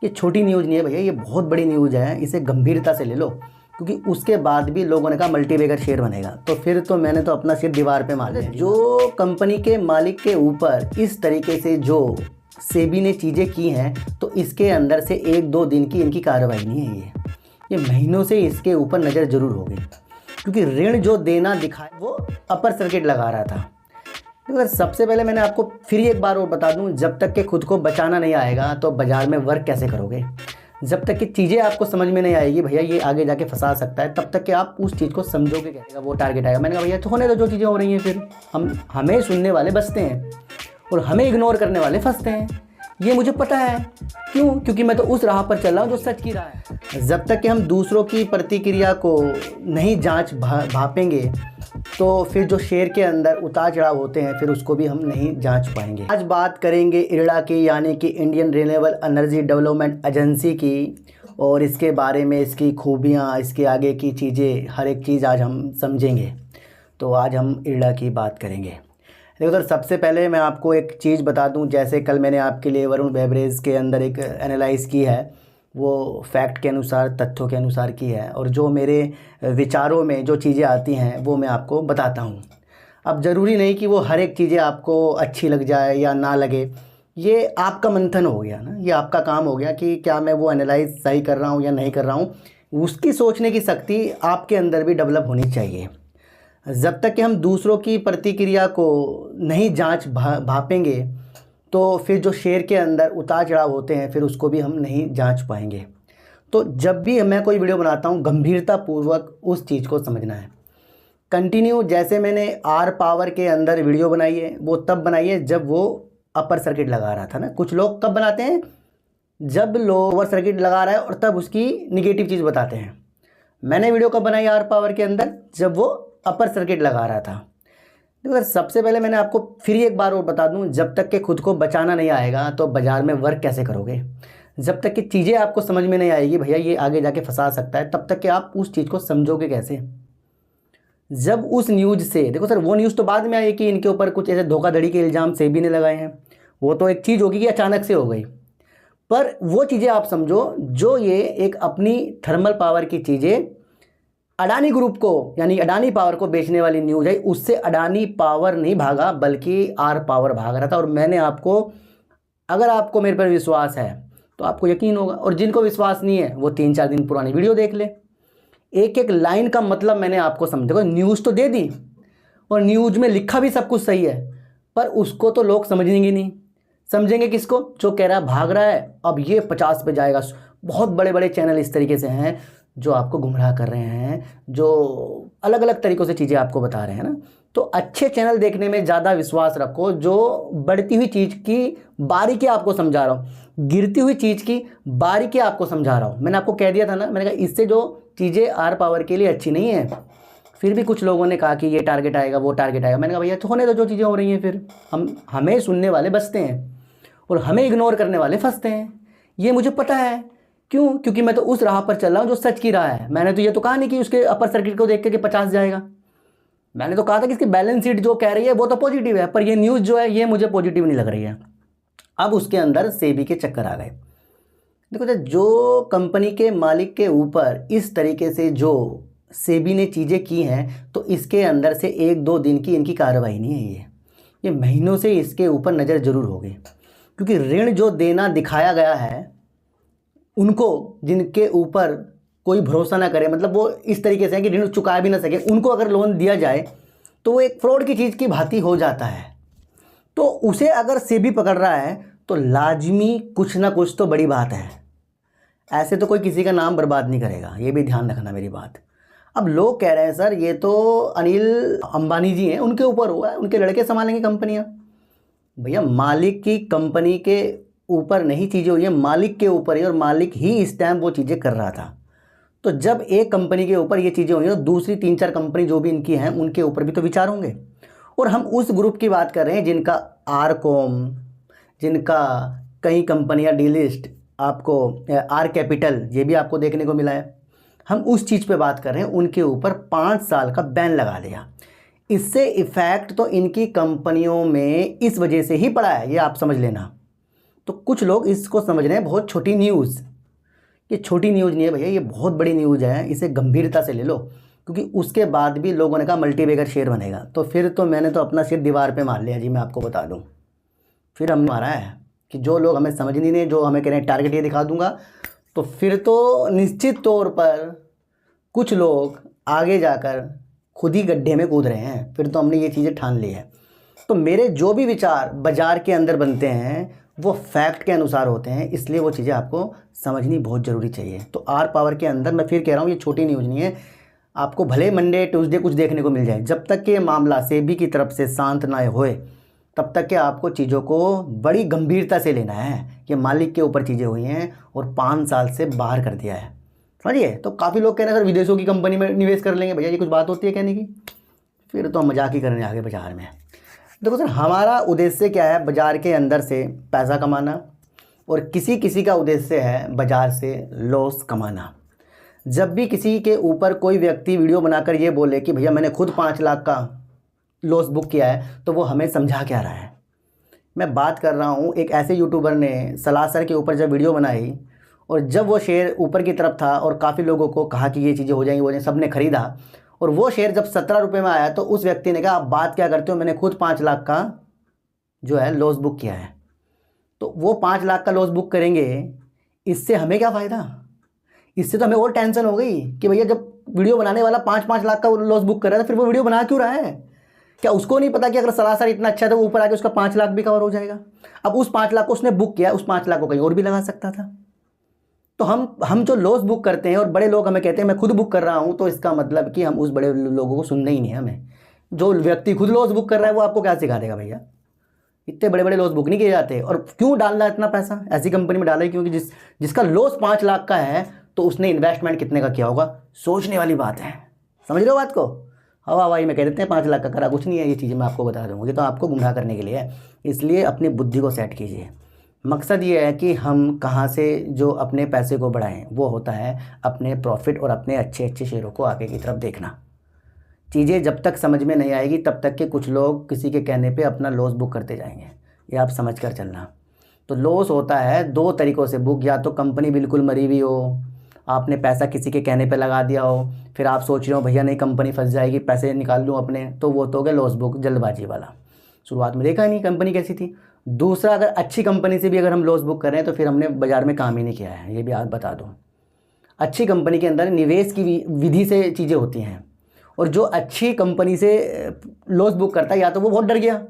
ये छोटी न्यूज़ नहीं है भैया, ये बहुत बड़ी न्यूज़ है, इसे गंभीरता से ले लो। क्योंकि उसके बाद भी लोगों ने कहा मल्टीबैगर शेयर बनेगा, तो फिर तो मैंने तो अपना सिर दीवार पे मार दिया। जो कंपनी के मालिक के ऊपर इस तरीके से जो सेबी ने चीज़ें की हैं, तो इसके अंदर से 1-2 दिन की इनकी कार्रवाई नहीं है, ये महीनों से इसके ऊपर नज़र ज़रूर होगी। क्योंकि ऋण जो देना दिखाए वो अपर सर्किट लगा रहा था। तो सबसे पहले मैंने आपको फिर एक बार और बता दूं, जब तक कि खुद को बचाना नहीं आएगा तो बाज़ार में वर्क कैसे करोगे। जब तक कि चीज़ें आपको समझ में नहीं आएगी भैया ये आगे जाके फंसा सकता है, तब तक कि आप उस चीज़ को समझोगे कैसे, वो टारगेट आएगा। मैंने कहा भैया तो होने दो जो चीज़ें हो रही हैं, फिर हमें सुनने वाले बचते हैं और हमें इग्नोर करने वाले फंसते हैं, ये मुझे पता है। क्यों? क्योंकि मैं तो उस राह पर चल रहा हूँ जो सच की राह है। जब तक कि हम दूसरों की प्रतिक्रिया को नहीं जांच भापेंगे तो फिर जो शेयर के अंदर उतार चढ़ाव होते हैं फिर उसको भी हम नहीं जांच पाएंगे। आज बात करेंगे इरडा की, यानी कि Indian renewable energy development agency की, और इसके बारे में इसकी खूबियाँ, इसके आगे की चीज़ें, हर एक चीज़ आज हम समझेंगे। तो आज हम इरडा की बात करेंगे। देखो सर, सबसे पहले मैं आपको एक चीज़ बता दूं, जैसे कल मैंने आपके लिए वरुण बेवरेज के अंदर एक एनालाइज़ की है, वो फैक्ट के अनुसार, तथ्यों के अनुसार की है, और जो मेरे विचारों में जो चीज़ें आती हैं वो मैं आपको बताता हूं। अब ज़रूरी नहीं कि वो हर एक चीज़ें आपको अच्छी लग जाए या ना लगे, ये आपका मंथन हो गया ना, ये आपका काम हो गया कि क्या मैं वो एनालाइज सही कर रहा हूँ या नहीं कर रहा हूँ। उसकी सोचने की शक्ति आपके अंदर भी डेवलप होनी चाहिए। जब तक कि हम दूसरों की प्रतिक्रिया को नहीं जांच भापेंगे तो फिर जो शेयर के अंदर उतार चढ़ाव होते हैं फिर उसको भी हम नहीं जांच पाएंगे। तो जब भी मैं कोई वीडियो बनाता हूँ गंभीरतापूर्वक उस चीज़ को समझना है। कंटिन्यू, जैसे मैंने आर पावर के अंदर वीडियो बनाई है, वो तब बनाई है जब वो अपर सर्किट लगा रहा था ना। कुछ लोग कब बनाते हैं? जब लोअर सर्किट लगा रहा है और तब उसकी निगेटिव चीज़ बताते हैं। मैंने वीडियो कब बनाई आर पावर के अंदर? जब वो अपर सर्किट लगा रहा था। देखो सर, सबसे पहले मैंने आपको फिर एक बार और बता दूं, जब तक कि खुद को बचाना नहीं आएगा तो बाज़ार में वर्क कैसे करोगे। जब तक कि चीज़ें आपको समझ में नहीं आएगी भैया ये आगे जाके फंसा सकता है, तब तक कि आप उस चीज़ को समझोगे कैसे। जब उस न्यूज़ से, देखो सर, वो न्यूज़ तो बाद में आई कि इनके ऊपर कुछ ऐसे धोखाधड़ी के इल्ज़ाम सेबी ने लगाए हैं, वो तो एक चीज़ होगी कि अचानक से हो गई। पर वो चीज़ें आप समझो जो ये एक अपनी थर्मल पावर की चीज़ें अडानी ग्रुप को, यानी अडानी पावर को बेचने वाली न्यूज़ है, उससे अडानी पावर नहीं भागा बल्कि आर पावर भाग रहा था। और मैंने आपको, अगर आपको मेरे पर विश्वास है तो आपको यकीन होगा, और जिनको विश्वास नहीं है वो 3-4 दिन पुरानी वीडियो देख ले। एक एक लाइन का मतलब मैंने आपको समझाया। न्यूज़ तो दे दी और न्यूज़ में लिखा भी सब कुछ सही है, पर उसको तो लोग समझेंगे नहीं। समझेंगे किसको? जो कह रहा है भाग रहा है अब ये 50 पे जाएगा। बहुत बड़े बड़े चैनल इस तरीके से हैं जो आपको गुमराह कर रहे हैं, जो अलग अलग तरीक़ों से चीज़ें आपको बता रहे हैं ना। तो अच्छे चैनल देखने में ज़्यादा विश्वास रखो, जो बढ़ती हुई चीज़ की बारीकी आपको समझा रहा हूँ, गिरती हुई चीज़ की बारीकी आपको समझा रहा हूँ। मैंने आपको कह दिया था ना, मैंने कहा इससे जो चीज़ें आर पावर के लिए अच्छी नहीं है। फिर भी कुछ लोगों ने कहा कि ये टारगेट आएगा, वो टारगेट आएगा। मैंने कहा भैया तो होने दो जो चीज़ें हो रही हैं, फिर हमें सुनने वाले बचते हैं और हमें इग्नोर करने वाले फंसते हैं, ये मुझे पता है। क्यों? क्योंकि मैं तो उस राह पर चल रहा हूँ जो सच की राह है। मैंने तो ये तो कहा नहीं कि उसके अपर सर्किट को देख के 50 जाएगा। मैंने तो कहा था कि इसकी बैलेंस शीट जो कह रही है वो तो पॉजिटिव है, पर ये न्यूज़ जो है ये मुझे पॉजिटिव नहीं लग रही है। अब उसके अंदर सेबी के चक्कर आ गए। देखो तो जो कंपनी के मालिक के ऊपर इस तरीके से जो सेबी ने चीज़ें की हैं, तो इसके अंदर से 1-2 दिन की इनकी कार्रवाई नहीं है, ये महीनों से इसके ऊपर नज़र ज़रूर होगी। क्योंकि ऋण जो देना दिखाया गया है उनको, जिनके ऊपर कोई भरोसा ना करे, मतलब वो इस तरीके से है कि ऋण चुका भी ना सके, उनको अगर लोन दिया जाए तो वो एक फ्रॉड की चीज़ की भांति हो जाता है। तो उसे अगर सेबी पकड़ रहा है तो लाजमी कुछ ना कुछ तो बड़ी बात है। ऐसे तो कोई किसी का नाम बर्बाद नहीं करेगा, ये भी ध्यान रखना मेरी बात। अब लोग कह रहे हैं सर ये तो अनिल अंबानी जी हैं, उनके ऊपर हुआ है, उनके लड़के संभालेंगे कंपनियां। भैया मालिक की कंपनी के ऊपर नहीं चीज़ें हुई है, मालिक के ऊपर ही, और मालिक ही इस टाइम वो चीज़ें कर रहा था। तो जब एक कंपनी के ऊपर ये चीज़ें हुई तो दूसरी 3-4 कंपनी जो भी इनकी हैं उनके ऊपर भी तो विचार होंगे। और हम उस ग्रुप की बात कर रहे हैं जिनका आरकॉम, जिनका कई कंपनियां डीलिस्ट, आपको आर कैपिटल, ये भी आपको देखने को मिला है। हम उस चीज़ पे बात कर रहे हैं, उनके ऊपर 5 साल का बैन लगा दिया। इससे इफ़ेक्ट तो इनकी कंपनियों में इस वजह से ही पड़ा है, ये आप समझ लेना। तो कुछ लोग इसको समझ रहे हैं बहुत छोटी न्यूज़। ये छोटी न्यूज़ नहीं है भैया, ये बहुत बड़ी न्यूज़ है, इसे गंभीरता से ले लो। क्योंकि उसके बाद भी लोगों ने कहा मल्टीबैगर शेयर बनेगा, तो फिर तो मैंने तो अपना सिर दीवार पे मार लिया जी, मैं आपको बता दूं। फिर हमने मारा है कि जो लोग हमें समझ नहीं रहे, जो हमें कह रहे हैं टारगेट ये दिखा दूंगा, तो फिर तो निश्चित तौर पर कुछ लोग आगे जाकर खुद ही गड्ढे में कूद रहे हैं। फिर तो हमने ये चीज़ें ठान ली है। तो मेरे जो भी विचार बाज़ार के अंदर बनते हैं वो फैक्ट के अनुसार होते हैं, इसलिए वो चीज़ें आपको समझनी बहुत ज़रूरी चाहिए। तो आर पावर के अंदर मैं फिर कह रहा हूँ, ये छोटी न्यूज़ नहीं है। आपको भले मंडे ट्यूसडे कुछ देखने को मिल जाए, जब तक कि मामला सेबी की तरफ से शांत ना होए तब तक के आपको चीज़ों को बड़ी गंभीरता से लेना है। कि मालिक के ऊपर चीज़ें हुई हैं और 5 साल से बाहर कर दिया है, समझिए। तो काफ़ी लोग कह रहे हैं सर विदेशों की कंपनी में निवेश कर लेंगे। भैया ये कुछ बात होती है कहने की? फिर तो हम मजाक ही करने आगे बाज़ार में। देखो सर, हमारा उद्देश्य क्या है? बाज़ार के अंदर से पैसा कमाना, और किसी किसी का उद्देश्य है बाज़ार से लॉस कमाना। जब भी किसी के ऊपर कोई व्यक्ति वीडियो बनाकर ये बोले कि भैया मैंने खुद 5 लाख का लॉस बुक किया है, तो वो हमें समझा क्या रहा है? मैं बात कर रहा हूँ एक ऐसे यूट्यूबर ने सलाह सर के ऊपर जब वीडियो बनाई, और जब वो शेयर ऊपर की तरफ था और काफ़ी लोगों को कहा कि ये चीज़ें हो जाएंगी, वो जाएंगी, सब ने ख़रीदा, और वो शेयर जब 17 रुपये में आया तो उस व्यक्ति ने कहा आप बात क्या करते हो, मैंने खुद 5 लाख का जो है लॉस बुक किया है। तो वो 5 लाख का लॉस बुक करेंगे, इससे हमें क्या फ़ायदा? इससे तो हमें और टेंशन हो गई कि भैया जब वीडियो बनाने वाला 5-5 लाख का लॉस बुक कर रहा है, तो फिर वो वीडियो बना क्यों रहा है? क्या उसको नहीं पता कि अगर सरासर इतना अच्छा था, वो ऊपर आके उसका 5 लाख भी कवर हो जाएगा? अब उस 5 लाख को उसने बुक किया, उस 5 लाख को कहीं और भी लगा सकता था। तो हम जो लॉस बुक करते हैं और बड़े लोग हमें कहते हैं मैं खुद बुक कर रहा हूं, तो इसका मतलब कि हम उस बड़े लोगों को सुनना ही नहीं है हमें। जो व्यक्ति खुद लॉस बुक कर रहा है वो आपको क्या सिखा देगा? भैया इतने बड़े बड़े लॉस बुक नहीं किए जाते। और क्यों डालना इतना पैसा ऐसी कंपनी में? डाला क्योंकि जिसका लॉस 5 लाख का है, तो उसने इन्वेस्टमेंट कितने का किया होगा? सोचने वाली बात है। समझ रहे हो बात को? हवा हवाई में कह देते हैं 5 लाख का करा, कुछ नहीं है। ये चीज़ें मैं आपको बता दूँगा, ये तो आपको गुमराह करने के लिए है। इसलिए अपनी बुद्धि को सेट कीजिए। मकसद ये है कि हम कहाँ से जो अपने पैसे को बढ़ाएं, वो होता है अपने प्रॉफिट और अपने अच्छे अच्छे शेयरों को आगे की तरफ देखना। चीज़ें जब तक समझ में नहीं आएगी तब तक के कुछ लोग किसी के कहने पे अपना लॉस बुक करते जाएंगे, ये आप समझ कर चलना। तो लॉस होता है 2 तरीक़ों से बुक, या तो कंपनी बिल्कुल मरी हुई हो, आपने पैसा किसी के कहने पे लगा दिया हो, फिर आप सोच रहे हो भैया नहीं कंपनी फंस जाएगी, पैसे निकाल लूँ अपने, तो वो तो हो गया लॉस बुक, जल्दबाजी वाला। शुरुआत में देखा नहीं कंपनी कैसी थी। दूसरा, अगर अच्छी कंपनी से भी अगर हम लॉस बुक कर रहे हैं तो फिर हमने बाज़ार में काम ही नहीं किया है, ये भी आप बता दूँ। अच्छी कंपनी के अंदर निवेश की विधि से चीज़ें होती हैं, और जो अच्छी कंपनी से लॉस बुक करता है या तो वो बहुत डर गया,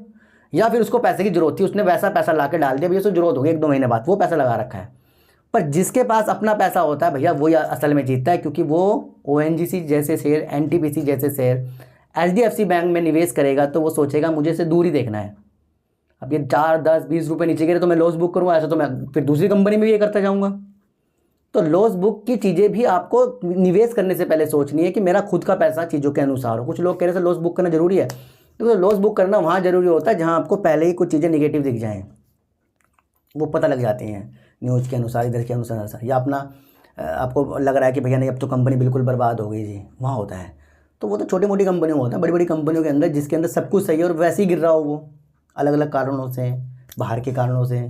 या फिर उसको पैसे की ज़रूरत थी, उसने वैसा पैसा ला के डाल दिया, भैया उसको ज़रूरत होगी 1-2 महीने बाद, वो पैसा लगा रखा है। पर जिसके पास अपना पैसा होता है भैया, वो असल में जीतता है, क्योंकि वो ONGC जैसे शेयर, NTPC जैसे शेयर, HDFC बैंक में निवेश करेगा तो वो सोचेगा मुझे इसे दूर ही देखना है। अब ये 4, 10, 20 रुपये नीचे गिरे तो मैं लॉस बुक करूँगा, ऐसा तो मैं फिर दूसरी कंपनी में भी ये करता जाऊँगा। तो लॉस बुक की चीज़ें भी आपको निवेश करने से पहले सोचनी है कि मेरा खुद का पैसा चीज़ों के अनुसार हो। कुछ लोग कह रहे थे लॉस बुक करना जरूरी है, तो लॉस बुक करना वहाँ ज़रूरी होता है जहाँ आपको पहले ही कुछ चीज़ें निगेटिव दिख जाएँ, वो पता लग जाती हैं न्यूज़ के अनुसार, इधर के अनुसार, या अपना आपको लग रहा है कि भैया नहीं अब तो कंपनी बिल्कुल बर्बाद हो गई जी, वहाँ होता है। तो वो तो छोटी मोटी कंपनियों में होता है। बड़ी बड़ी कंपनियों के अंदर जिसके अंदर सब कुछ सही है और वैसे ही गिर रहा हो वो अलग अलग कारणों से, बाहर के कारणों से,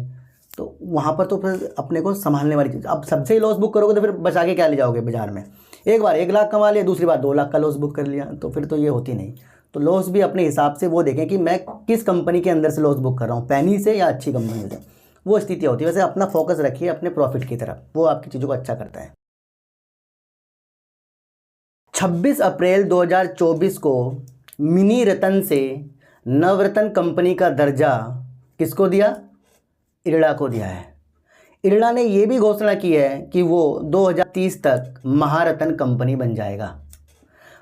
तो वहाँ पर तो फिर अपने को संभालने वाली चीज़। अब सबसे ही लॉस बुक करोगे तो फिर बचा के क्या ले जाओगे बाजार में? एक बार 1 लाख कमा लिया, दूसरी बार 2 लाख का लॉस बुक कर लिया, तो फिर तो ये होती नहीं। तो लॉस भी अपने हिसाब से वो देखें कि मैं किस कंपनी के अंदर से लॉस बुक कर रहा हूँ, पैनी से या अच्छी कंपनी से, वो स्थिति होती है। वैसे अपना फोकस रखिए अपने प्रॉफिट की तरफ, वो आपकी चीज़ों को अच्छा करता है। 26 अप्रैल 2024 को मिनी रतन से नवरत्न कंपनी का दर्जा किसको दिया? इरड़ा को दिया है। इरड़ा ने यह भी घोषणा की है कि वो 2030 तक महारत्न कंपनी बन जाएगा।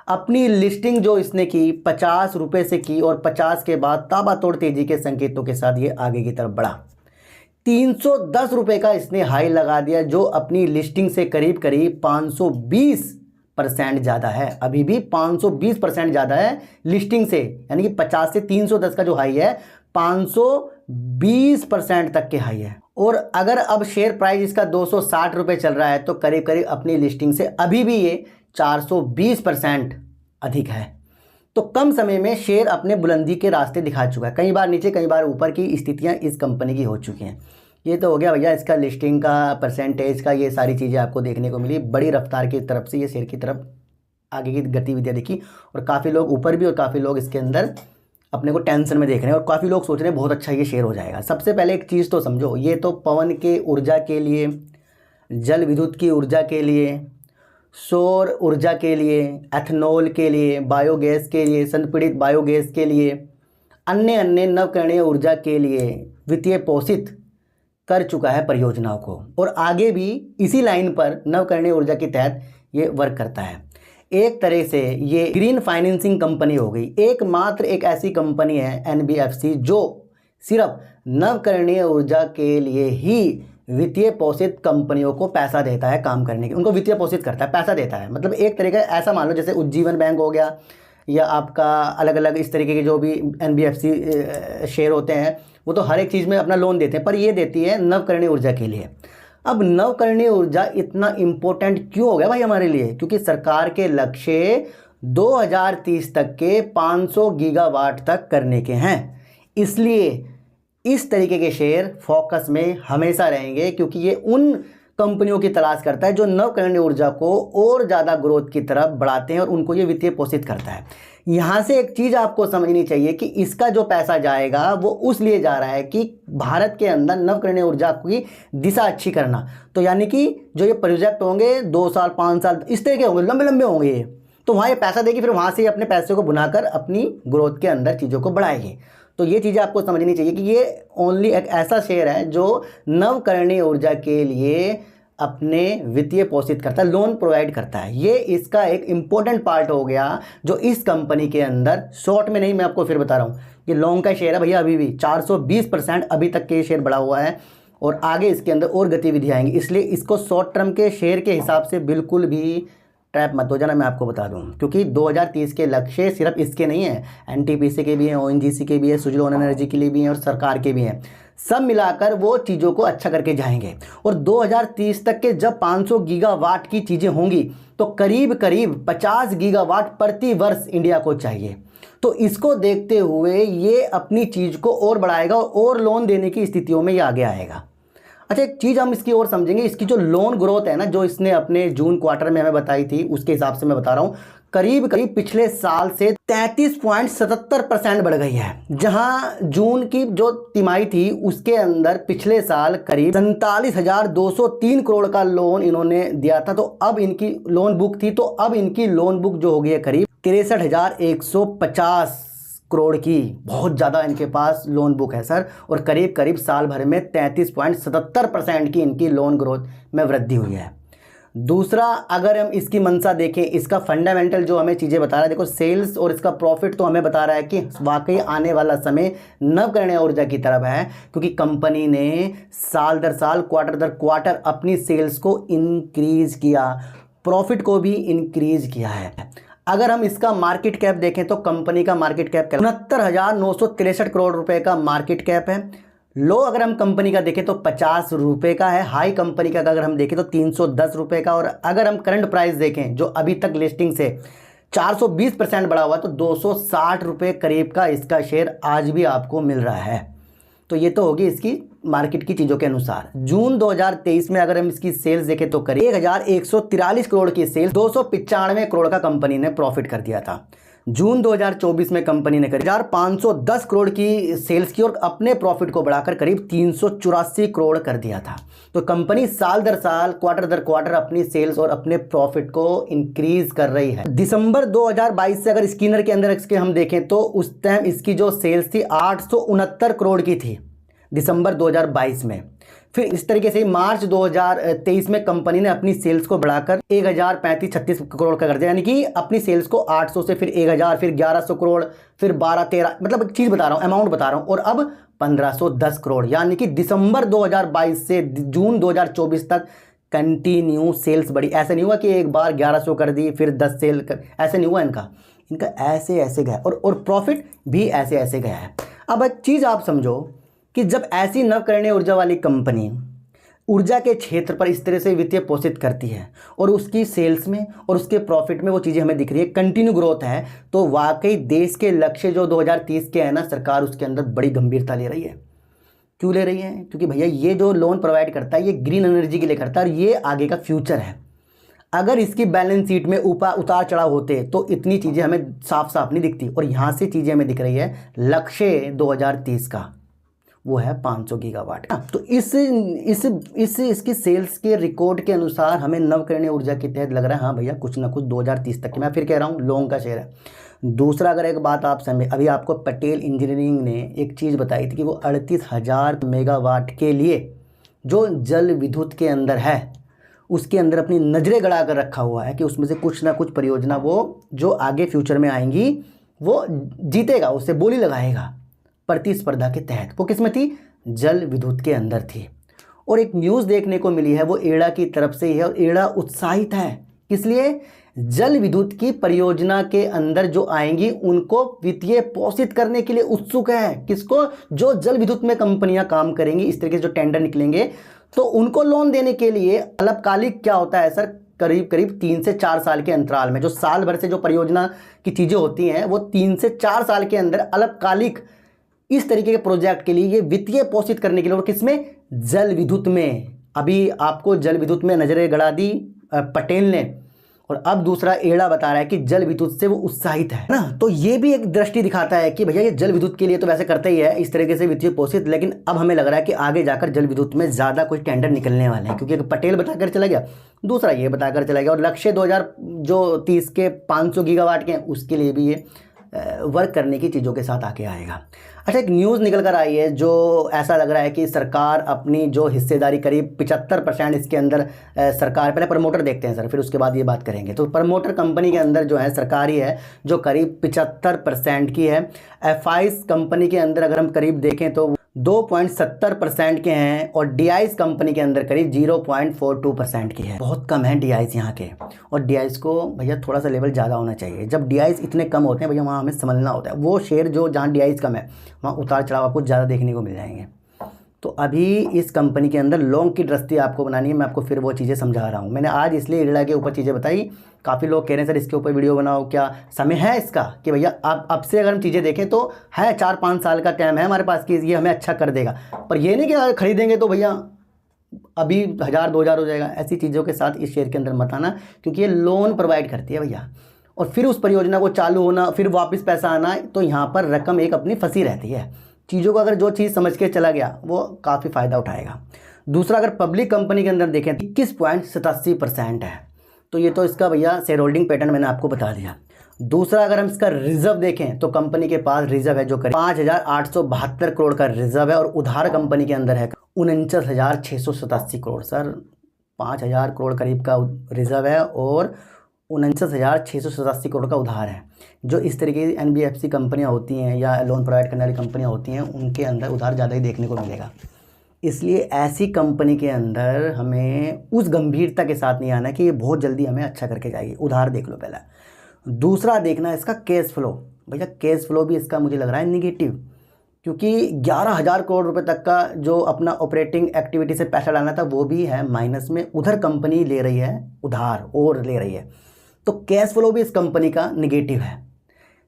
अपनी लिस्टिंग जो इसने की 50 रुपये से की, और 50 के बाद ताबड़तोड़ तेजी के संकेतों के साथ ये आगे की तरफ बढ़ा। 310 रुपये का इसने हाई लगा दिया, जो अपनी लिस्टिंग से करीब करीब 520% ज़्यादा है। अभी भी 520% ज़्यादा है लिस्टिंग से, यानी कि 50 से 310 का जो हाई है 520% तक के हाई है। और अगर अब शेयर प्राइस इसका 260 रुपये चल रहा है तो करीब करीब अपनी लिस्टिंग से अभी भी ये 420% अधिक है। तो कम समय में शेयर अपने बुलंदी के रास्ते दिखा चुका है। कई बार नीचे कई बार ऊपर की स्थितियां इस कंपनी की हो चुकी हैं। ये तो हो गया भैया इसका लिस्टिंग का, परसेंटेज का, ये सारी चीज़ें आपको देखने को मिली। बड़ी रफ्तार की तरफ से ये शेयर की तरफ आगे की गतिविधियाँ दिखी, और काफ़ी लोग ऊपर भी और काफ़ी लोग इसके अंदर अपने को टेंशन में देख रहे हैं, और काफ़ी लोग सोच रहे हैं बहुत अच्छा ये शेयर हो जाएगा। सबसे पहले एक चीज़ तो समझो, ये तो पवन के ऊर्जा के लिए, जल विद्युत की ऊर्जा के लिए, सौर ऊर्जा के लिए, एथनॉल के लिए, बायोगैस के लिए, संपीड़ित बायोगैस के लिए, अन्य अन्य नवकरणीय ऊर्जा के लिए वित्तीय पोषित कर चुका है परियोजनाओं को, और आगे भी इसी लाइन पर नवकरणीय ऊर्जा के तहत ये वर्क करता है। एक तरह से ये ग्रीन फाइनेंसिंग कंपनी हो गई। एकमात्र एक ऐसी कंपनी है एनबीएफसी जो सिर्फ नवकरणीय ऊर्जा के लिए ही वित्तीय पोषित कंपनियों को पैसा देता है काम करने के, उनको वित्तीय पोषित करता है, पैसा देता है। मतलब एक तरीके ऐसा मान लो जैसे उज्जीवन बैंक हो गया, या आपका अलग अलग इस तरीके के जो भी एनबीएफसी शेयर होते हैं, वो तो हर एक चीज़ में अपना लोन देते हैं, पर ये देती है नवकरणीय ऊर्जा के लिए। अब नवकरणीय ऊर्जा इतना इम्पोर्टेंट क्यों हो गया भाई हमारे लिए? क्योंकि सरकार के लक्ष्य 2030 तक के 500 गीगावाट तक करने के हैं, इसलिए इस तरीके के शेयर फोकस में हमेशा रहेंगे, क्योंकि ये उन कंपनियों की तलाश करता है जो नवकरणीय ऊर्जा को और ज़्यादा ग्रोथ की तरफ बढ़ाते हैं, और उनको ये वित्तीय पोषित करता है। यहाँ से एक चीज़ आपको समझनी चाहिए कि इसका जो पैसा जाएगा वो उस लिए जा रहा है कि भारत के अंदर नवकरणीय ऊर्जा की दिशा अच्छी करना। तो यानी कि जो ये प्रोजेक्ट होंगे 2 साल 5 साल इस तरह के होंगे, लंबे लंबे होंगे ये, तो वहाँ ये पैसा देगी, फिर वहाँ से अपने पैसे को बुनाकर अपनी ग्रोथ के अंदर चीज़ों को बढ़ाएगी। तो ये चीज़ें आपको समझनी चाहिए कि ये ओनली एक ऐसा शेयर है जो नवकरणीय ऊर्जा के लिए अपने वित्तीय पोषित करता है, लोन प्रोवाइड करता है। ये इसका एक इम्पोर्टेंट पार्ट हो गया जो इस कंपनी के अंदर, शॉर्ट में नहीं, मैं आपको फिर बता रहा हूँ, ये लॉन्ग का शेयर है भैया, अभी भी 420% अभी तक के शेयर बढ़ा हुआ है, और आगे इसके अंदर और गतिविधियाँ आएंगी, इसलिए इसको शॉर्ट टर्म के शेयर के हिसाब से बिल्कुल भी ट्रैप मत हो जाना, मैं आपको बता दूं। क्योंकि 2030 के लक्ष्य सिर्फ इसके नहीं है, एनटीपीसी के भी हैं, ओएनजीसी के भी है, सुजलोन एनर्जी के लिए भी हैं, और सरकार के भी हैं। सब मिलाकर वो चीज़ों को अच्छा करके जाएंगे, और 2030 तक के जब 500 गीगावाट की चीज़ें होंगी तो करीब करीब 50 गीगावाट प्रति वर्ष इंडिया को चाहिए। तो इसको देखते हुए ये अपनी चीज़ को और बढ़ाएगा, और लोन देने की स्थितियों में ये आगे आएगा। अच्छा, एक चीज़ हम इसकी और समझेंगे, इसकी जो लोन ग्रोथ है ना, जो इसने अपने जून क्वार्टर में हमें बताई थी, उसके हिसाब से मैं बता रहा हूँ, करीब करीब पिछले साल से 33.77% बढ़ गई है। जहां जून की जो तिमाही थी उसके अंदर पिछले साल करीब 47,203 करोड़ का लोन इन्होंने दिया था, तो अब इनकी लोन बुक थी, तो अब इनकी लोन बुक जो हो गई है करीब 63,150 करोड़ की। बहुत ज़्यादा इनके पास लोन बुक है सर, और करीब करीब साल भर में 33.77% की इनकी लोन ग्रोथ में वृद्धि हुई है। दूसरा, अगर हम इसकी मंशा देखें, इसका फंडामेंटल जो हमें चीज़ें बता रहा है, देखो सेल्स और इसका प्रॉफिट तो हमें बता रहा है कि वाकई आने वाला समय नवकरणीय ऊर्जा की तरफ है, क्योंकि कंपनी ने साल दर साल, क्वार्टर दर क्वार्टर अपनी सेल्स को इंक्रीज किया, प्रॉफिट को भी इंक्रीज किया है। अगर हम इसका मार्केट कैप देखें तो कंपनी का मार्केट कैप 69,963 करोड़ रुपए का मार्केट कैप है। लो अगर हम कंपनी का देखें तो 50 रुपये का है। हाई कंपनी का अगर हम देखें तो 310 रुपये का। और अगर हम करंट प्राइस देखें जो अभी तक लिस्टिंग से 420% बढ़ा हुआ है, तो 260 रुपये करीब का इसका शेयर आज भी आपको मिल रहा है। तो ये तो होगी इसकी मार्केट की चीज़ों के अनुसार। जून 2023 में अगर हम इसकी सेल्स देखें तो करीब 1,143 करोड़ की सेल्स, 295 करोड़ का कंपनी ने प्रॉफिट कर दिया था। जून 2024 में कंपनी ने करीब 1,510 करोड़ की सेल्स की और अपने प्रॉफिट को बढ़ाकर करीब 384 करोड़ कर दिया था। तो कंपनी साल दर साल, क्वार्टर दर क्वार्टर अपनी सेल्स और अपने प्रॉफिट को इंक्रीज कर रही है। दिसंबर 2022 से अगर स्कैनर के अंदर इसके हम देखें तो उस टाइम इसकी जो सेल्स थी 869 करोड़ की थी दिसंबर 2022 में। फिर इस तरीके से मार्च 2023 में कंपनी ने अपनी सेल्स को बढ़ाकर 1,035-36 करोड़ का कर दिया, यानी कि अपनी सेल्स को 800 से फिर 1,000, फिर 1,100 करोड़, फिर 12-13, मतलब एक चीज़ बता रहा हूँ, अमाउंट बता रहा हूँ, और अब 1,510 करोड़। यानी कि दिसंबर 2022 से जून 2024 तक कंटिन्यू सेल्स बढ़ी। ऐसे नहीं हुआ कि एक बार 1,100 कर दी फिर 10 सेल कर, ऐसे नहीं हुआ इनका ऐसे ऐसे गया, और प्रॉफिट भी ऐसे ऐसे गया है। अब एक चीज़ आप समझो कि जब ऐसी नवकरणीय ऊर्जा वाली कंपनी ऊर्जा के क्षेत्र पर इस तरह से वित्तीय पोषित करती है और उसकी सेल्स में और उसके प्रॉफिट में वो चीज़ें हमें दिख रही है, कंटिन्यू ग्रोथ है, तो वाकई देश के लक्ष्य जो 2030 के हैं ना, सरकार उसके अंदर बड़ी गंभीरता ले रही है। क्यों ले रही है? क्योंकि भैया ये जो लोन प्रोवाइड करता है ये ग्रीन एनर्जी के लिए करता है और ये आगे का फ्यूचर है। अगर इसकी बैलेंस शीट में ऊपर उतार चढ़ाव होते तो इतनी चीज़ें हमें साफ साफ नहीं दिखती। और यहाँ से चीज़ें हमें दिख रही है लक्ष्य 2030 का, वो है 500 गीगावाट का। तो इसकी सेल्स के रिकॉर्ड के अनुसार हमें नवकरणीय ऊर्जा के तहत लग रहा है हाँ भैया कुछ ना कुछ 2030 तक की, मैं फिर कह रहा हूँ लॉन्ग का शेयर है। दूसरा अगर एक बात आप समझ, अभी आपको पटेल इंजीनियरिंग ने एक चीज़ बताई थी कि वो 38,000 मेगावाट के लिए जो जल विद्युत के अंदर है उसके अंदर अपनी नज़रें गड़ा कर रखा हुआ है कि उसमें से कुछ ना कुछ परियोजना वो जो आगे फ्यूचर में आएंगी वो जीतेगा, उससे बोली लगाएगा प्रतिस्पर्धा के तहत। वो किसमें थी? जल विद्युत के अंदर थी। और एक न्यूज़ देखने को मिली है वो एड़ा की तरफ से ही है और एड़ा उत्साहित है किस लिए? जल विद्युत की परियोजना के अंदर जो आएंगी उनको वित्तीय पोषित करने के लिए उत्सुक है। किसको? जो जल विद्युत में कंपनियां काम करेंगी, इस तरीके से जो टेंडर निकलेंगे तो उनको लोन देने के लिए अल्पकालिक क्या होता है सर, करीब करीब 3 से 4 साल के अंतराल में, जो साल भर से जो परियोजना की चीज़ें होती हैं वो 3 से 4 साल के अंदर अल्पकालिक इस तरीके के प्रोजेक्ट के लिए ये वित्तीय पोषित करने के लिए। और किसमें? जल विद्युत में। अभी आपको जल विद्युत में नजरें गड़ा दी पटेल ने और अब दूसरा एड़ा बता रहा है कि जल विद्युत से वो उत्साहित है ना। तो ये भी एक दृष्टि दिखाता है कि भैया ये जल विद्युत के लिए तो वैसे करते ही है इस तरीके से वित्तीय पोषित, लेकिन अब हमें लग रहा है कि आगे जाकर जल विद्युत में ज़्यादा कुछ टेंडर निकलने वाले हैं क्योंकि पटेल बताकर चला गया, दूसरा ये बताकर चला गया और लक्ष्य 2030 के 500 गीगावाट के हैं उसके लिए भी ये वर्क करने की चीज़ों के साथ आके आएगा। अच्छा, एक न्यूज़ निकल कर आई है जो ऐसा लग रहा है कि सरकार अपनी जो हिस्सेदारी करीब 75% इसके अंदर सरकार, पहले प्रमोटर देखते हैं सर फिर उसके बाद ये बात करेंगे। तो प्रमोटर कंपनी के अंदर जो है सरकारी है जो करीब 75% की है। एफआईस कंपनी के अंदर अगर हम करीब देखें तो 2.70% के हैं और डीआईस कंपनी के अंदर करीब 0.42% की है। बहुत कम है डीआईस यहाँ के, और डीआईस को भैया थोड़ा सा लेवल ज़्यादा होना चाहिए। जब डीआईस इतने कम होते हैं भैया वहाँ हमें समझना होता है, वो शेयर जो जहाँ डीआईस कम है वहाँ उतार चढ़ाव आपको ज़्यादा देखने को मिल जाएंगे। तो अभी इस कंपनी के अंदर लॉन्ग की दृष्टि आपको बनानी है, मैं आपको फिर वो चीज़ें समझा रहा हूँ। मैंने आज इसलिए इरड़ा के ऊपर चीज़ें बताई, काफ़ी लोग कह रहे हैं सर इसके ऊपर वीडियो बनाओ, क्या समय है इसका? कि भैया अब से अगर हम चीज़ें देखें तो है 4-5 साल का टाइम है हमारे पास कि ये हमें अच्छा कर देगा, पर ये नहीं कि अगर खरीदेंगे तो भैया अभी 1000-2000 हो जाएगा। ऐसी चीज़ों के साथ इस शेयर के अंदर मत आना क्योंकि ये लोन प्रोवाइड करती है भैया, और फिर उस परियोजना को चालू होना फिर वापस पैसा आना, तो यहाँ पर रकम एक अपनी फंसी रहती है। चीज़ों को अगर जो चीज़ समझ के चला गया वो काफ़ी फ़ायदा उठाएगा। दूसरा, अगर पब्लिक कंपनी के अंदर देखें 21.87% है, तो ये तो इसका भैया शेयर होल्डिंग पैटर्न मैंने आपको बता दिया। दूसरा, अगर हम इसका रिजर्व देखें तो कंपनी के पास रिजर्व है जो करीब 5,872 करोड़ का रिजर्व है, और उधार कंपनी के अंदर है 49,687 करोड़। सर 5,000 करोड़ करीब का रिजर्व है और 49,687 करोड़ का उधार है। जो इस तरीके की एनबीएफसी कंपनियां होती हैं या लोन प्रोवाइड करने वाली कंपनियां होती हैं उनके अंदर उधार ज़्यादा ही देखने को मिलेगा। इसलिए ऐसी कंपनी के अंदर हमें उस गंभीरता के साथ नहीं आना कि ये बहुत जल्दी हमें अच्छा करके जाएगी। उधार देख लो पहला। दूसरा देखना इसका कैश फ्लो। भैया कैश फ्लो भी इसका मुझे लग रहा है निगेटिव, क्योंकि 11,000 करोड़ रुपए तक का जो अपना ऑपरेटिंग एक्टिविटी से पैसा डालना था वो भी है माइनस में। उधर कंपनी ले रही है उधार और ले रही है, तो कैश फ्लो भी इस कंपनी का निगेटिव है।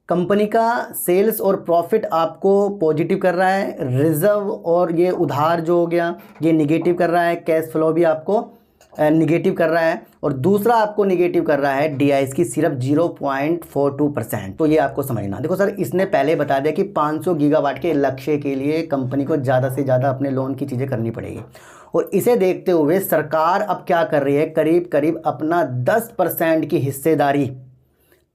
कंपनी का सेल्स और प्रॉफिट आपको पॉजिटिव कर रहा है, रिजर्व और ये उधार जो हो गया ये निगेटिव कर रहा है, कैश फ्लो भी आपको निगेटिव कर रहा है, और दूसरा आपको निगेटिव कर रहा है डीआईएस की सिर्फ 0.42%। तो ये आपको समझना। देखो सर, इसने पहले बता दिया कि 500 गीगावाट के लक्ष्य के लिए कंपनी को ज़्यादा से ज़्यादा अपने लोन की चीज़ें करनी पड़ेगी, और इसे देखते हुए सरकार अब क्या कर रही है, करीब करीब अपना 10% की हिस्सेदारी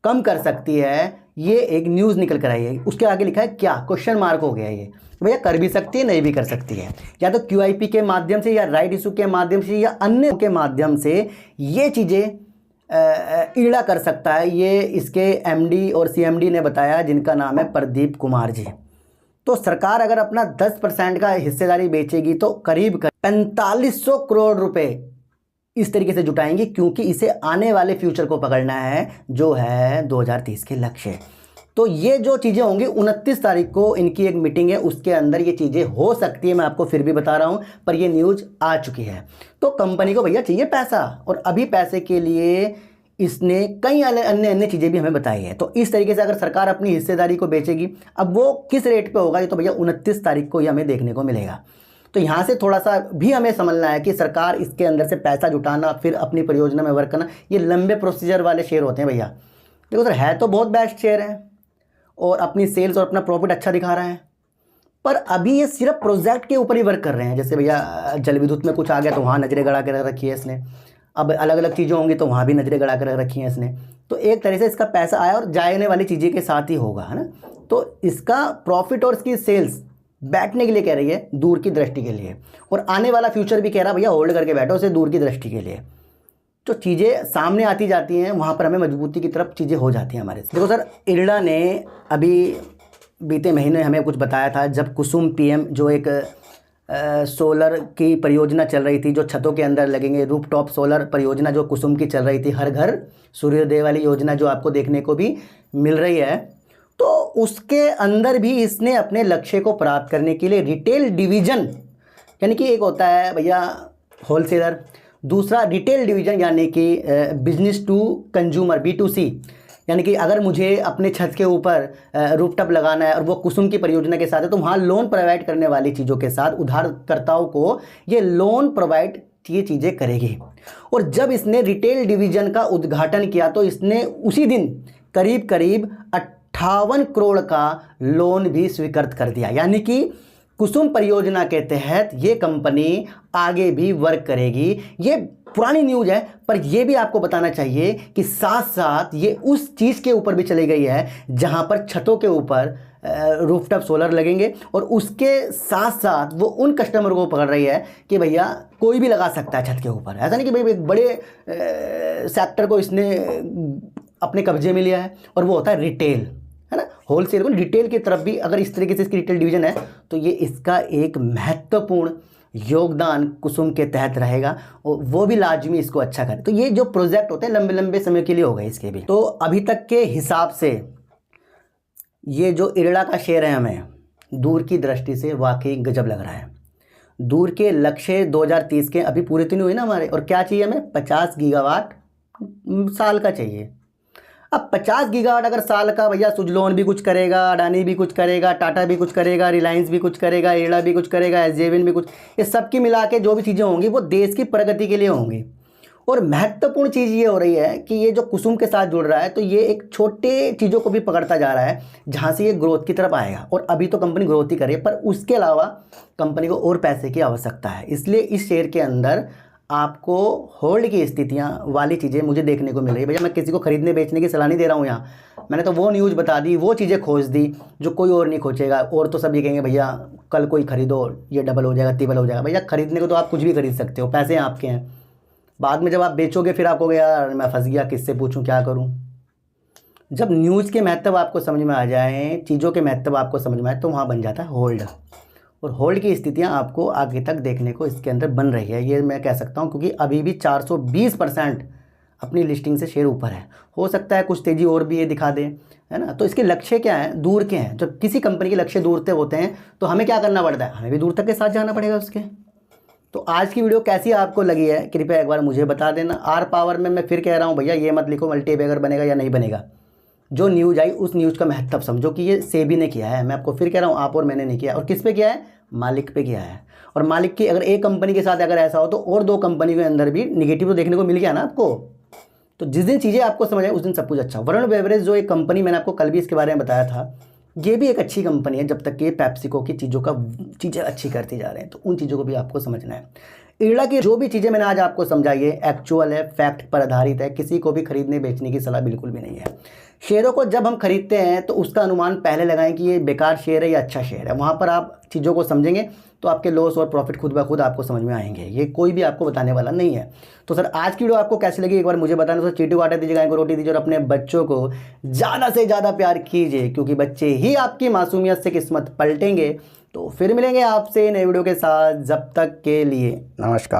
कम कर सकती है। ये एक न्यूज़ निकल कर आई है, उसके आगे लिखा है क्या, क्वेश्चन मार्क हो गया है ये। भैया कर भी सकती है, नहीं भी कर सकती है, या तो क्यूआईपी के माध्यम से या राइट इशू के माध्यम से या अन्य के माध्यम से ये चीज़ें ईड़ा कर सकता है। ये इसके एमडी और सीएमडी ने बताया, जिनका नाम है प्रदीप कुमार जी। तो सरकार अगर अपना 10% का हिस्सेदारी बेचेगी तो करीब 4500 करोड़ रुपए इस तरीके से जुटाएंगे, क्योंकि इसे आने वाले फ्यूचर को पकड़ना है जो है 2030 के लक्ष्य। तो ये जो चीज़ें होंगी 29 तारीख को इनकी एक मीटिंग है, उसके अंदर ये चीज़ें हो सकती है। मैं आपको फिर भी बता रहा हूँ, पर ये न्यूज़ आ चुकी है। तो कंपनी को भैया चाहिए पैसा, और अभी पैसे के लिए इसने कई अन्य चीज़ें भी हमें बताई है। तो इस तरीके से अगर सरकार अपनी हिस्सेदारी को बेचेगी, अब वो किस रेट पे होगा ये तो भैया 29 तारीख को ही हमें देखने को मिलेगा। तो यहाँ से थोड़ा सा भी हमें समझना है कि सरकार इसके अंदर से पैसा जुटाना, फिर अपनी परियोजना में वर्क करना, ये लंबे प्रोसीजर वाले शेयर होते हैं भैया। देखो सर, है तो बहुत बेस्ट शेयर है और अपनी सेल्स और अपना प्रॉफिट अच्छा दिखा रहा है, पर अभी ये सिर्फ प्रोजेक्ट के ऊपर ही वर्क कर रहे हैं। जैसे भैया जल विद्युत में कुछ आ गया तो वहाँ नज़रें गड़ा कर रखी है इसने, अब अलग अलग चीज़ें होंगी तो वहाँ भी नज़रें गड़ा कर रखी हैं इसने। तो एक तरह से इसका पैसा आया और जाने वाली चीज़ें के साथ ही होगा, है ना। तो इसका प्रॉफिट और इसकी सेल्स बैठने के लिए कह रही है, दूर की दृष्टि के लिए, और आने वाला फ्यूचर भी कह रहा भैया होल्ड करके बैठो उसे दूर की दृष्टि के लिए। तो चीज़ें सामने आती जाती हैं, वहाँ पर हमें मजबूती की तरफ चीज़ें हो जाती हैं हमारे। देखो सर, इरडा ने अभी बीते महीने हमें कुछ बताया था, जब कुसुम पीएम जो एक सोलर की परियोजना चल रही थी, जो छतों के अंदर लगेंगे, रूफटॉप सोलर परियोजना जो कुसुम की चल रही थी, हर घर सूर्योदय वाली योजना जो आपको देखने को भी मिल रही है, तो उसके अंदर भी इसने अपने लक्ष्य को प्राप्त करने के लिए रिटेल डिवीज़न, यानी कि एक होता है भैया होलसेलर, दूसरा रिटेल डिवीज़न यानी कि बिजनेस टू कंज्यूमर B2C, यानी कि अगर मुझे अपने छत के ऊपर रूफटॉप लगाना है और वो कुसुम की परियोजना के साथ है, तो वहाँ लोन प्रोवाइड करने वाली चीज़ों के साथ उधारकर्ताओं को ये लोन प्रोवाइड ये चीज़ें करेगी। और जब इसने रिटेल डिवीज़न का उद्घाटन किया तो इसने उसी दिन करीब करीब 58 करोड़ का लोन भी स्वीकृत कर दिया, यानी कि कुसुम परियोजना के तहत ये कंपनी आगे भी वर्क करेगी। ये पुरानी न्यूज़ है, पर ये भी आपको बताना चाहिए कि साथ साथ ये उस चीज़ के ऊपर भी चली गई है जहां पर छतों के ऊपर रूफटॉप सोलर लगेंगे, और उसके साथ साथ वो उन कस्टमर को पकड़ रही है कि भैया कोई भी लगा सकता है छत के ऊपर। ऐसा नहीं कि भाई एक बड़े सेक्टर को इसने अपने कब्जे में लिया है, और वो होता है रिटेल, है ना। होलसेल को रिटेल की तरफ भी अगर इस तरीके से इसकी रिटेल डिवीज़न है तो ये इसका एक महत्वपूर्ण योगदान कुसुम के तहत रहेगा, और वो भी लाजमी इसको अच्छा करे। तो ये जो प्रोजेक्ट होते हैं लंबे लंबे समय के लिए हो गए इसके भी। तो अभी तक के हिसाब से ये जो इरडा का शेयर है, हमें दूर की दृष्टि से वाकई गजब लग रहा है। दूर के लक्ष्य 2030 के अभी पूरे तो नहीं हुए ना हमारे, और क्या चाहिए हमें, 50 गीगावाट साल का चाहिए। अब 50 गीगावाट अगर साल का, भैया सुजलोन भी कुछ करेगा, अडानी भी कुछ करेगा, टाटा भी कुछ करेगा, रिलायंस भी कुछ करेगा, इरडा भी कुछ करेगा, SJVN भी कुछ, ये सब की मिला के जो भी चीज़ें होंगी वो देश की प्रगति के लिए होंगी। और महत्वपूर्ण चीज़ ये हो रही है कि ये जो कुसुम के साथ जुड़ रहा है, तो ये एक छोटे चीज़ों को भी पकड़ता जा रहा है जहाँ से ये ग्रोथ की तरफ आएगा। और अभी तो कंपनी ग्रोथ ही करे, पर उसके अलावा कंपनी को और पैसे की आवश्यकता है, इसलिए इस शेयर के अंदर आपको होल्ड की स्थितियां वाली चीज़ें मुझे देखने को मिल रही है। भैया मैं किसी को खरीदने बेचने की सलाह नहीं दे रहा हूँ यहाँ, मैंने तो वो न्यूज़ बता दी, वो चीज़ें खोज दी जो कोई और नहीं खोजेगा। और तो सब ये कहेंगे भैया कल कोई खरीदो, ये डबल हो जाएगा, ट्रिपल हो जाएगा। भैया खरीदने को तो आप कुछ भी खरीद सकते हो, पैसे आपके हैं। बाद में जब आप बेचोगे फिर आपको यार मैं फंस गया, किससे पूछूँ, क्या करूँ। जब न्यूज़ के महत्व आपको समझ में आ जाए, चीज़ों के महत्व आपको समझ में आए, तो वहाँ बन जाता है होल्ड। और होल्ड की स्थितियां आपको आगे तक देखने को इसके अंदर बन रही है, ये मैं कह सकता हूं, क्योंकि अभी भी 420% अपनी लिस्टिंग से शेयर ऊपर है। हो सकता है कुछ तेज़ी और भी ये दिखा दे, है ना। तो इसके लक्ष्य क्या हैं, दूर के हैं। जब किसी कंपनी के लक्ष्य दूर तक होते हैं तो हमें क्या करना पड़ता है, हमें भी दूर तक के साथ जाना पड़ेगा उसके। तो आज की वीडियो कैसी आपको लगी है कृपया एक बार मुझे बता देना। आर पावर में मैं फिर कह रहा हूँ भैया, ये मत लिखो मल्टीबैगर बनेगा या नहीं बनेगा। जो न्यूज़ आई उस न्यूज़ का महत्व समझो कि ये सेबी ने किया है। मैं आपको फिर कह रहा हूँ, आप और मैंने नहीं किया। और किस पे किया है, मालिक पे किया है। और मालिक की अगर एक कंपनी के साथ अगर ऐसा हो तो और दो कंपनी के अंदर भी निगेटिव तो देखने को मिल गया ना आपको। तो जिस दिन चीज़ें आपको समझ आए उस दिन सब कुछ अच्छा। वरुण बेवरेज जो एक कंपनी, मैंने आपको कल भी इसके बारे में बताया था, ये भी एक अच्छी कंपनी है जब तक कि पेप्सिको की चीज़ें अच्छी करती जा रहे हैं। तो उन चीज़ों को भी आपको समझना है। इरडा की जो भी चीज़ें मैंने आज आपको समझाई है एक्चुअल है, फैक्ट पर आधारित है, किसी को भी खरीदने बेचने की सलाह बिल्कुल भी नहीं है। शेयरों को जब हम खरीदते हैं तो उसका अनुमान पहले लगाएं कि ये बेकार शेयर है या अच्छा शेयर है। वहाँ पर आप चीज़ों को समझेंगे तो आपके लॉस और प्रॉफिट खुद ब खुद आपको समझ में आएंगे। ये कोई भी आपको बताने वाला नहीं है। तो सर आज की वीडियो आपको कैसी लगी एक बार मुझे बताना। तो चीटू आटा दीजिए, गाय को रोटी दीजिए और अपने बच्चों को ज़्यादा से ज़्यादा प्यार कीजिए, क्योंकि बच्चे ही आपकी मासूमियत से किस्मत पलटेंगे। तो फिर मिलेंगे आपसे नई वीडियो के साथ, जब तक के लिए नमस्कार।